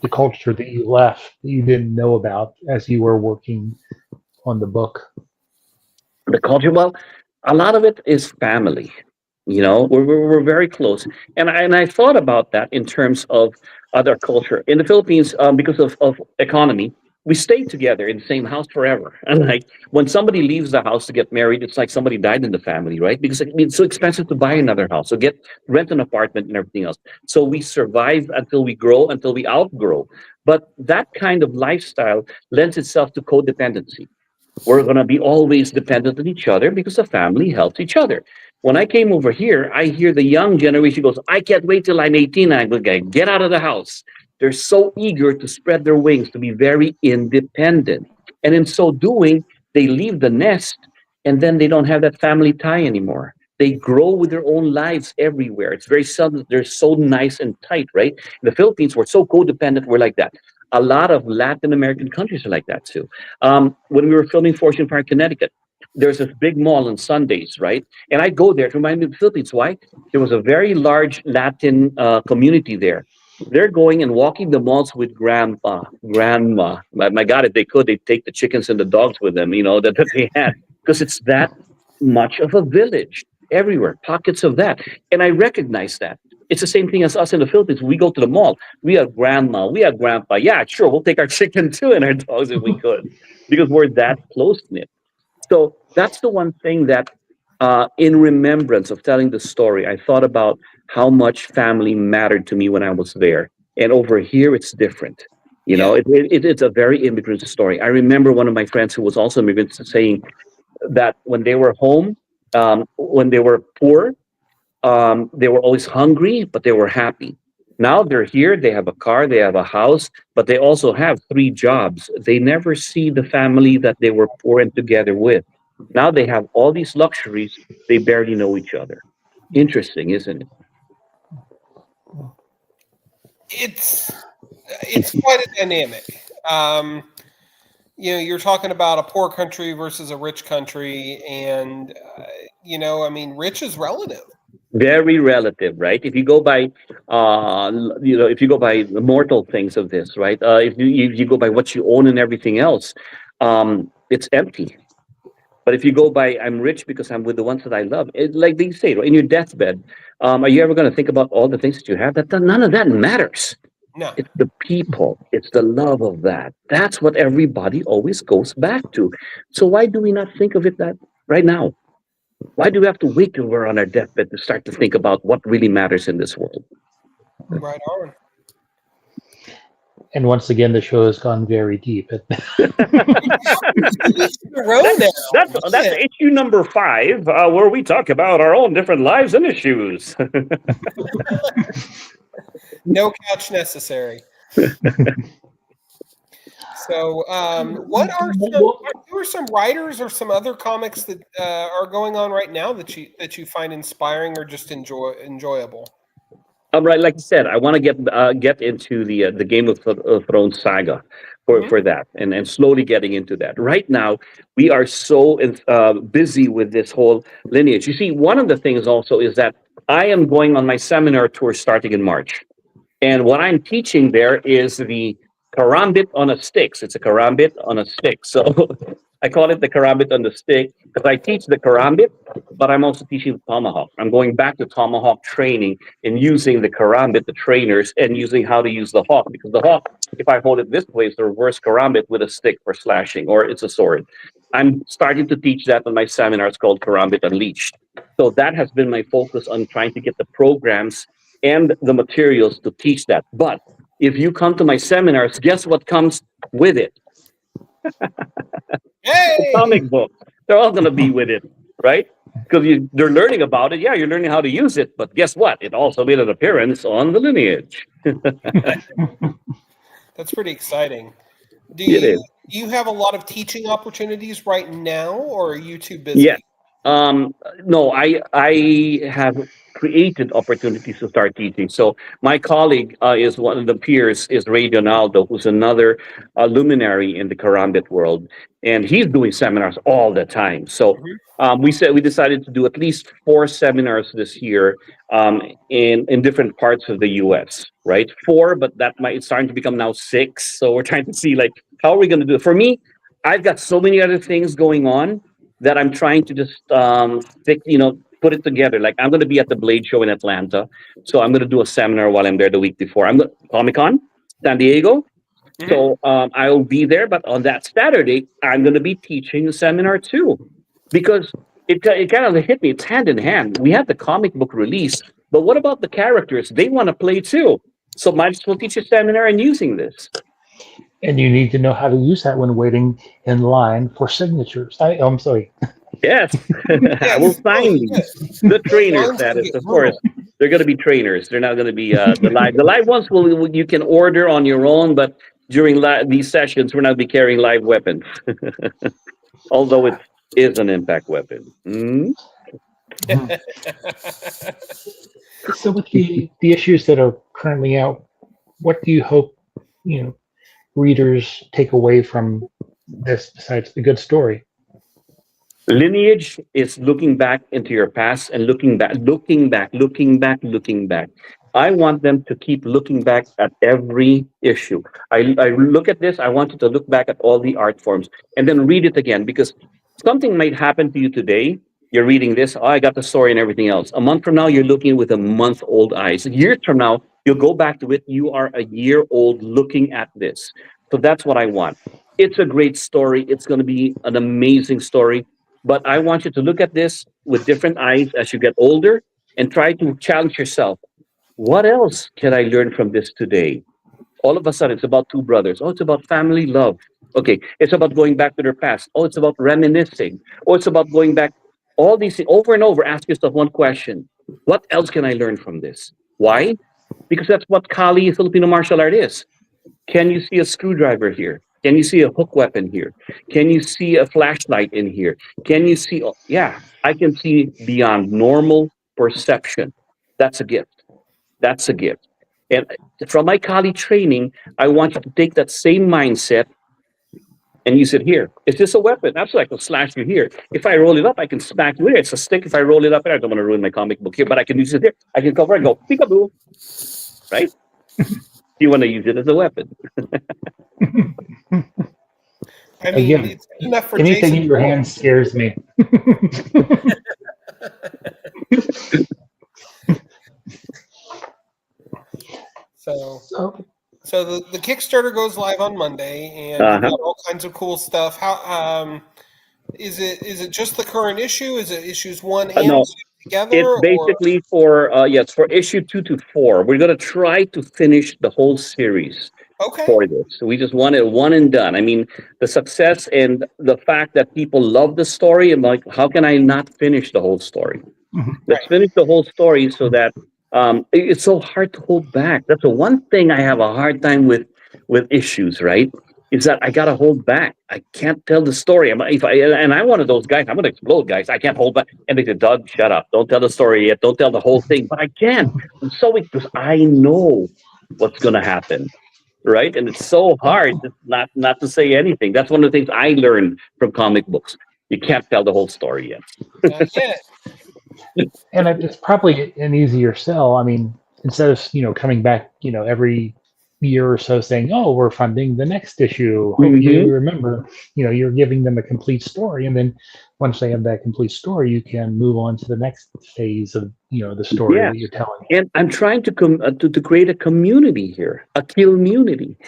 the culture that you left that you didn't know about as you were working on the book? The culture, well, a lot of it is family. We're very close, and I thought about that in terms of other culture in the Philippines, because of economy. we stay together in the same house forever. And like when somebody leaves the house to get married, it's like somebody died in the family, right? Because it's so expensive to buy another house, so rent an apartment and everything else. So we survive until we grow, until we outgrow. But that kind of lifestyle lends itself to codependency. We're going to be always dependent on each other because the family helps each other. When I came over here, I hear the young generation goes, I can't wait till I'm 18. I'm going to get out of the house. They're so eager to spread their wings, to be very independent. And in so doing, they leave the nest and then they don't have that family tie anymore. They grow with their own lives everywhere. It's very seldom. They're so nice and tight, right? In the Philippines, we're so codependent. We're like that. A lot of Latin American countries are like that too. When we were filming Fortune Park, Connecticut, there's this big mall on Sundays, right? And I go there to remind me of the Philippines. Why? There was a very large Latin community there. They're going and walking the malls with grandpa, grandma. My God, if they could, they'd take the chickens and the dogs with them, that they had. Because it's that much of a village everywhere, pockets of that. And I recognize that. It's the same thing as us in the Philippines. We go to the mall. We have grandma. We have grandpa. Yeah, sure. We'll take our chicken too and our dogs if we could, because we're that close knit. So that's the one thing that, in remembrance of telling the story, I thought about how much family mattered to me when I was there. And over here, it's different. It's a very immigrant story. I remember one of my friends who was also immigrant saying that when they were home, when they were poor, they were always hungry, but they were happy. Now they're here, they have a car, they have a house, but they also have 3 jobs. They never see the family that they were poor and together with. Now they have all these luxuries, they barely know each other. Interesting, isn't it? It's quite a dynamic. You're talking about a poor country versus a rich country, and rich is relative. Very relative, right? If you go by, if you go by the mortal things of this, right? If you go by what you own and everything else, it's empty. But if you go by, I'm rich because I'm with the ones that I love, like they say, in your deathbed, are you ever going to think about all the things that you have? None of that matters. No. It's the people. It's the love of that. That's what everybody always goes back to. So why do we not think of it that right now? Why do we have to wait till we're on our deathbed to start to think about what really matters in this world? Right on. And once again, the show has gone very deep. That's issue number 5, where we talk about our own different lives and issues. No couch necessary. So, what are some writers or some other comics that are going on right now that you find inspiring or just enjoyable? Right, like I said, I want to get into the Game of Thrones saga for that, and slowly getting into that. Right now, we are so busy with this whole lineage. You see, one of the things also is that I am going on my seminar tour starting in March, and what I'm teaching there is the karambit on a stick. So it's a karambit on a stick. So I call it the karambit on the stick because I teach the karambit, but I'm also teaching the tomahawk. I'm going back to tomahawk training and using the karambit, the trainers, and using how to use the hawk. Because the hawk, if I hold it this way, is the reverse karambit with a stick for slashing, or it's a sword. I'm starting to teach that on my seminar. It's called Karambit Unleashed. So that has been my focus on trying to get the programs and the materials to teach that. But if you come to my seminars, guess what comes with it? Hey! Comic books. They're all going to be with it, right? Because they're learning about it. Yeah, you're learning how to use it. But guess what? It also made an appearance on the Lineage. That's pretty exciting. Do you have a lot of teaching opportunities right now, or are you too busy? Yeah. No, I have created opportunities to start teaching. So my colleague is one of the peers is Ray Donaldo, who's another luminary in the Karambit world, and he's doing seminars all the time. So we decided to do at least 4 seminars this year in different parts of the U.S. Right, 4, but it's starting to become now 6. So we're trying to see how are we going to do it. For me, I've got so many other things going on that I'm trying to just put it together. Like I'm going to be at the Blade Show in Atlanta, so I'm going to do a seminar while I'm there the week before. I'm going to Comic-Con, San Diego, So I'll be there, but on that Saturday, I'm going to be teaching the seminar too, because it kind of hit me. It's hand in hand. We have the comic book release, but what about the characters? They want to play too. So might as well teach a seminar and using this. And you need to know how to use that when waiting in line for signatures. I'm sorry. Yes, I will sign these. The trainer status, of course. They're going to be trainers. They're not going to be the live. The live ones you can order on your own, but during these sessions, we're not be carrying live weapons. Although it is an impact weapon. So with the issues that are currently out, what do you hope readers take away from this besides the good story? Lineage is looking back into your past and looking back. I want them to keep looking back at every issue. I look at this, I want you to look back at all the art forms and then read it again, because something might happen to you today. You're reading this, I got the story and everything else. A month from now, you're looking with a month-old eyes. Years from now, you'll go back to it, you are a year old looking at this. So that's what I want. It's a great story. It's going to be an amazing story. But I want you to look at this with different eyes as you get older and try to challenge yourself. What else can I learn from this today? All of a sudden, it's about two brothers. Oh, it's about family love. Okay, it's about going back to their past. Oh, it's about reminiscing. Oh, it's about going back. All these things over and over. Ask yourself one question. What else can I learn from this? Why? Because that's what Kali Filipino martial art is. Can you see a screwdriver here? Can you see a hook weapon here? Can you see a flashlight in here? Can you see? Yeah, I can see beyond normal perception. That's a gift. That's a gift. And from my Kali training, I want you to take that same mindset and use it here. Is this a weapon? Absolutely, I can slash you here. If I roll it up, I can smack you here. It's a stick. If I roll it up, I don't want to ruin my comic book here, but I can use it here. I can cover and go, peekaboo. Right? You want to use it as a weapon. I mean, Again, it's good enough for anything Jason in your hand scares me. So the Kickstarter goes live on Monday, and you've got all kinds of cool stuff. How is it? Is it just the current issue? Is it issues 1 and 2 together? It's basically for for issue 2 to 4. We're gonna try to finish the whole series. For this. So we just want it one and done. I mean, the success and the fact that people love the story, I'm like, how can I not finish the whole story? Let's finish the whole story so that it's so hard to hold back. That's the one thing I have a hard time with issues, right? Is that I gotta hold back. I can't tell the story. I'm one of those guys. I'm gonna explode, guys. I can't hold back. And they say, Doug, shut up. Don't tell the story yet. Don't tell the whole thing. But I can. I'm so weak because I know what's gonna happen. Right, and it's so hard not to say anything. That's one of the things I learned from comic books. You can't tell the whole story yet. And it's probably an easier sell. I mean, instead of coming back every year or so saying, "Oh, we're funding the next issue." Hope you remember, you're giving them a complete story, and then once they have that complete story, you can move on to the next phase of the story that you're telling. And I'm trying to create a community here, a community,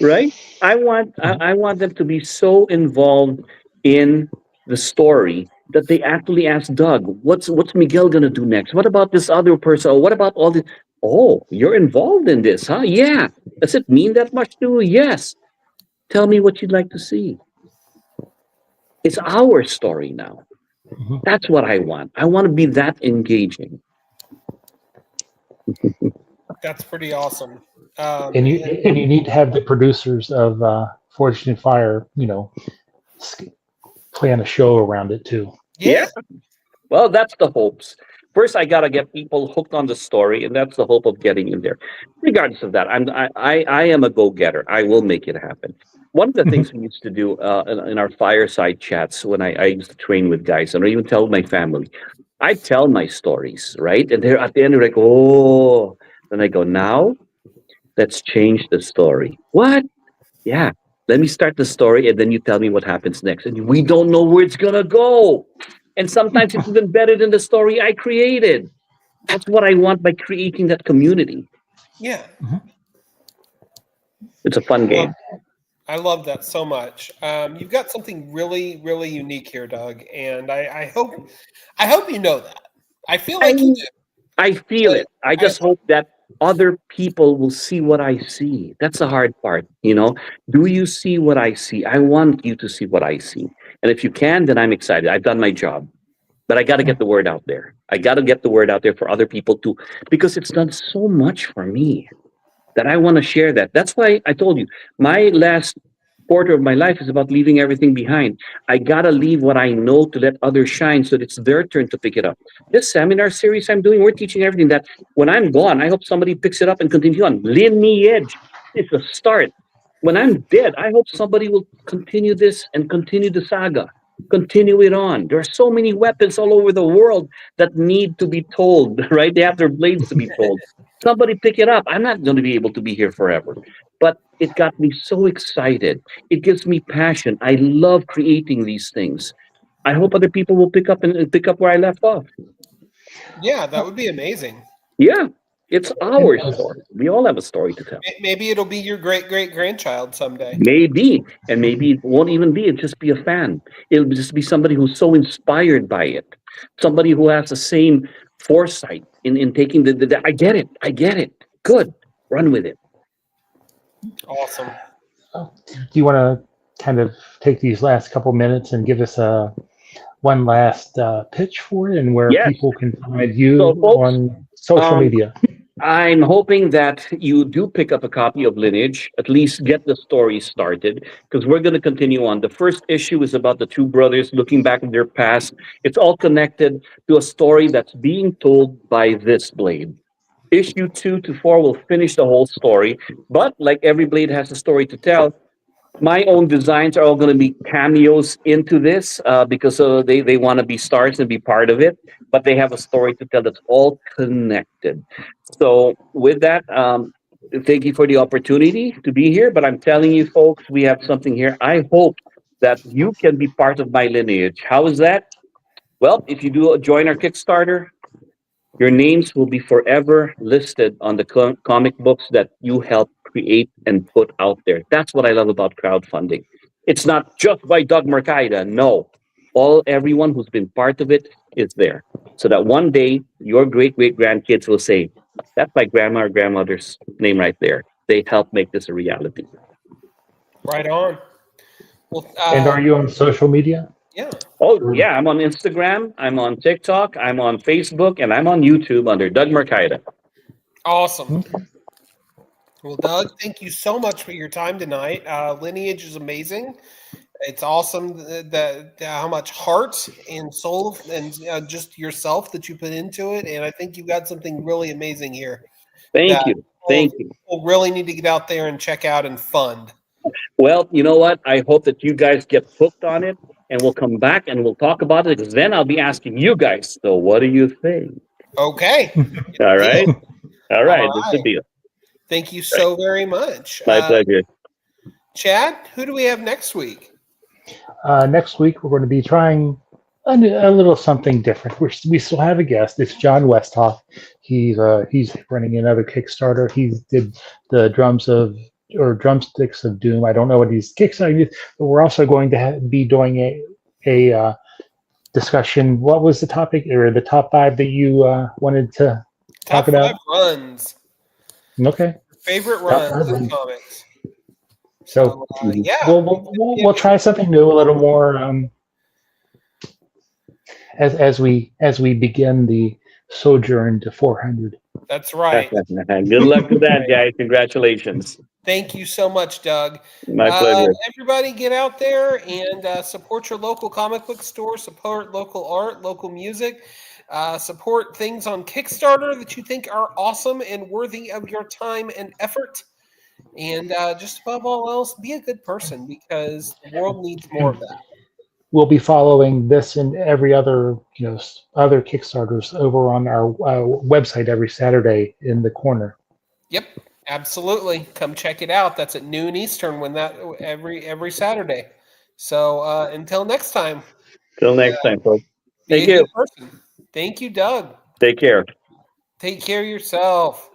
right? I want them to be so involved in the story that they actually ask Doug, "What's Miguel gonna do next? What about this other person? Or what about all this?" Oh, you're involved in this, huh? Yeah. Does it mean that much to you? Yes. Tell me what you'd like to see. It's our story now. That's what I want. I want to be that engaging. That's pretty awesome. And you need to have the producers of Forged in Fire, plan a show around it too. Yeah. Well, that's the hopes. First, I gotta get people hooked on the story, and that's the hope of getting in there. Regardless of that, I am a go-getter. I will make it happen. One of the things we used to do in our fireside chats when I used to train with guys, and I even tell my family, I tell my stories, right? And they're at the end, they're like, "Oh," then I go, "Now, let's change the story." What? Yeah. Let me start the story, and then you tell me what happens next. And we don't know where it's gonna go. And sometimes it's even better than the story I created. That's what I want by creating that community. Yeah. It's a fun game. I love that so much. You've got something really, really unique here, Doug, and I hope you know that. I feel like you do. I feel But it. I just hope that other people will see what I see. That's the hard part, you know. Do you see what I see? I want you to see what I see. And if you can, then I'm excited. I've done my job. But I got to get the word out there. I got to get the word out there for other people too, because it's done so much for me that I want to share that. That's why I told you my last quarter of my life is about leaving everything behind. I got to leave what I know to let others shine so that it's their turn to pick it up. This seminar series I'm doing, we're teaching everything that when I'm gone, I hope somebody picks it up and continue on. Lineage is a start. When I'm dead, I hope somebody will continue this and continue the saga. Continue it on. There are so many weapons all over the world that need to be told, right? They have their blades to be told. Somebody pick it up. I'm not going to be able to be here forever. But it got me so excited. It gives me passion. I love creating these things. I hope other people will pick up and pick up where I left off. Yeah, that would be amazing. Yeah, it's our story. We all have a story to tell. Maybe it'll be your great great grandchild someday. Maybe, and maybe it won't even be. It'll just be a fan. It'll just be somebody who's so inspired by it. Somebody who has the same foresight in taking the I get it. I get it. Good. Run with it. Awesome. Do you want to kind of take these last couple minutes and give us one last pitch for it and where Yes. people can find you So, folks, on social media? I'm hoping that you do pick up a copy of Lineage, at least get the story started, because we're going to continue on. The first issue is about the two brothers looking back at their past. It's all connected to a story that's being told by this blade. Issue 2 to 4 will finish the whole story, but like every blade has a story to tell, my own designs are all going to be cameos into this because they want to be stars and be part of it, but they have a story to tell that's all connected. So with that, thank you for the opportunity to be here. But I'm telling you, folks, we have something here. I hope that you can be part of my lineage. How is that? Well, if you do join our Kickstarter, your names will be forever listed on the comic books that you helped create and put out there. That's what I love about crowdfunding. It's not just by Doug Marcaida. No, everyone who's been part of it is there, so that one day your great great grandkids will say, "That's my grandma or grandmother's name right there. They helped make this a reality." Right on. Well, And are you on social media? yeah. Oh yeah, I'm on Instagram, I'm on TikTok, I'm on Facebook, and I'm on YouTube under Doug Marcaida. Awesome. Okay. Well, Doug, thank you so much for your time tonight. Lineage is amazing. It's awesome that how much heart and soul and just yourself that you put into it. And I think you've got something really amazing here. Thank you. Thank you. People really need to get out there and check out and fund. Well, you know what? I hope that you guys get hooked on it and we'll come back and we'll talk about it because then I'll be asking you guys, so what do you think? Okay. All right. All right. All That's the right. deal. Thank you so very much. My pleasure. Chad, who do we have next week? Next week, we're going to be trying a little something different. We still have a guest. It's John Westhoff. He's running another Kickstarter. He did the drumsticks of doom. I don't know what he's kickstarting, but we're also going to be doing a discussion. What was the topic or the top 5 that you wanted to Top talk about? 5 runs. Okay. Favorite Top runs 5 in comics. So Yeah. we'll try something new, a little more as we begin the sojourn to 400. That's right. Good luck with that, guys. Congratulations. Thank you so much, Doug. My pleasure. Everybody get out there and support your local comic book store, support local art, local music, support things on Kickstarter that you think are awesome and worthy of your time and effort. And just above all else, be a good person because the world needs more of that. We'll be following this and every other, other Kickstarters over on our website every Saturday in the corner. Yep, absolutely. Come check it out. That's at noon Eastern every Saturday. So until next time. Till next time, folks. Be Thank a you. good person. Thank you, Doug. Take care. Take care of yourself.